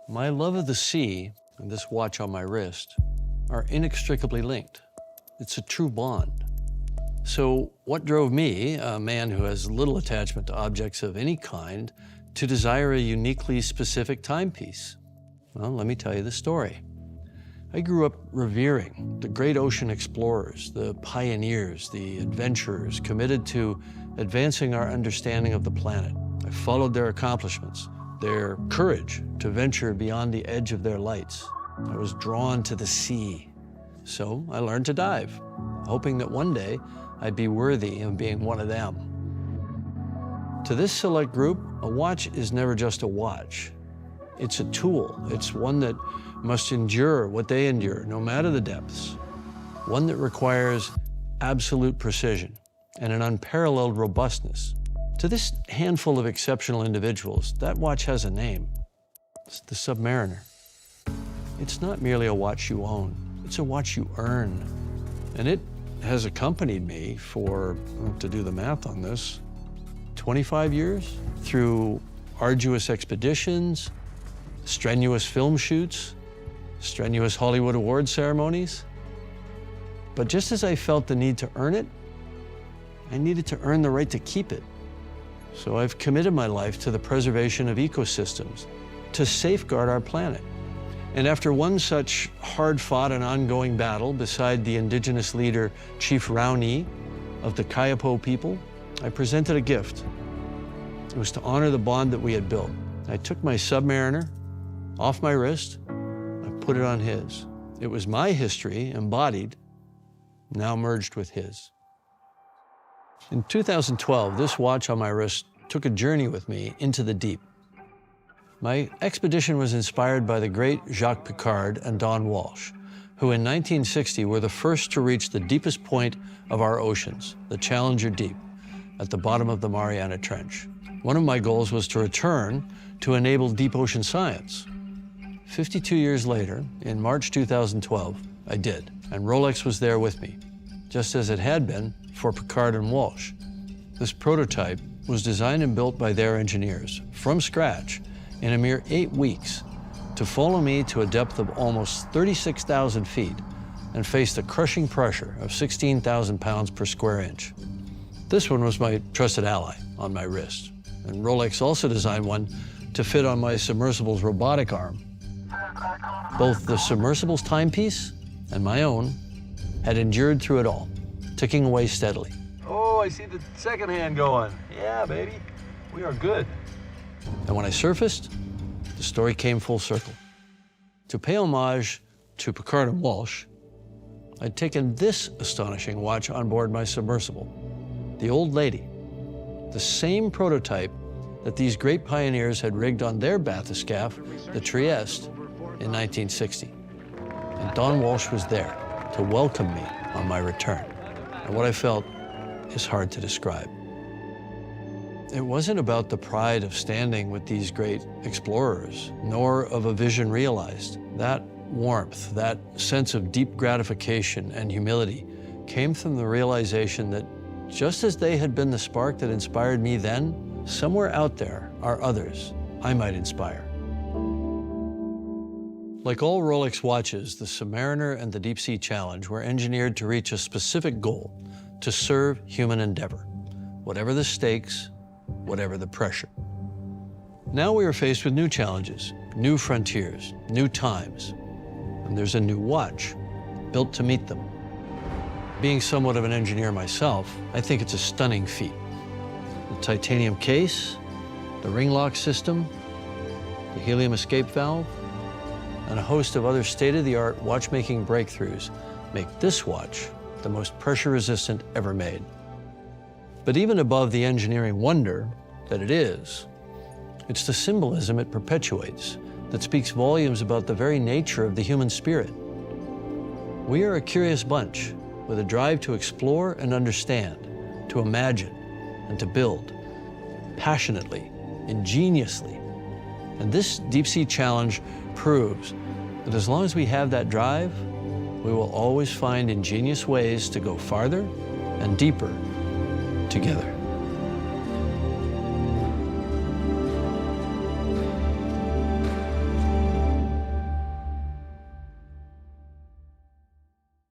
My love of the sea and this watch on my wrist are inextricably linked. It's a true bond. So what drove me, a man who has little attachment to objects of any kind, to desire a uniquely specific timepiece? Well, let me tell you the story. I grew up revering the great ocean explorers, the pioneers, the adventurers committed to advancing our understanding of the planet. I followed their accomplishments, their courage to venture beyond the edge of their lights. I was drawn to the sea. So I learned to dive, hoping that one day I'd be worthy of being one of them. To this select group, a watch is never just a watch. It's a tool. It's one that must endure what they endure, no matter the depths. One that requires absolute precision and an unparalleled robustness. To this handful of exceptional individuals, that watch has a name. It's the Submariner. It's not merely a watch you own. It's a watch you earn. And it has accompanied me for, to do the math on this, 25 years through arduous expeditions, strenuous film shoots, strenuous Hollywood award ceremonies. But just as I felt the need to earn it, I needed to earn the right to keep it. So I've committed my life to the preservation of ecosystems, to safeguard our planet. And after one such hard-fought and ongoing battle beside the indigenous leader, Chief Rowney of the Kayapo people, I presented a gift. It was to honor the bond that we had built. I took my Submariner off my wrist, I put it on his. It was my history embodied, now merged with his. In 2012, this watch on my wrist took a journey with me into the deep. My expedition was inspired by the great Jacques Piccard and Don Walsh, who in 1960 were the first to reach the deepest point of our oceans, the Challenger Deep, at the bottom of the Mariana Trench. One of my goals was to return to enable deep ocean science. 52 years later, in March 2012, I did, and Rolex was there with me, just as it had been for Piccard and Walsh. This prototype was designed and built by their engineers, from scratch, in a mere 8 weeks, to follow me to a depth of almost 36,000 feet and face the crushing pressure of 16,000 pounds per square inch. This one was my trusted ally on my wrist, and Rolex also designed one to fit on my submersible's robotic arm. Both the submersible's timepiece and my own had endured through it all, ticking away steadily. Oh, I see the second hand going. Yeah, baby, we are good. And when I surfaced, the story came full circle. To pay homage to Piccard and Walsh, I'd taken this astonishing watch on board my submersible, the Old Lady, the same prototype that these great pioneers had rigged on their bathyscaphe, the Trieste, in 1960. And Don Walsh was there to welcome me on my return. And what I felt is hard to describe. It wasn't about the pride of standing with these great explorers, nor of a vision realized. That warmth, that sense of deep gratification and humility came from the realization that just as they had been the spark that inspired me then, somewhere out there are others I might inspire. Like all Rolex watches, the Submariner and the Deepsea Challenge were engineered to reach a specific goal, to serve human endeavor, whatever the stakes, whatever the pressure. Now we are faced with new challenges, new frontiers, new times, and there's a new watch built to meet them. Being somewhat of an engineer myself, I think it's a stunning feat. The titanium case, the ring lock system, the helium escape valve, and a host of other state-of-the-art watchmaking breakthroughs make this watch the most pressure-resistant ever made. But even above the engineering wonder that it is, it's the symbolism it perpetuates that speaks volumes about the very nature of the human spirit. We are a curious bunch with a drive to explore and understand, to imagine and to build, passionately, ingeniously. And this Deep-Sea Challenge proves that as long as we have that drive, we will always find ingenious ways to go farther and deeper together.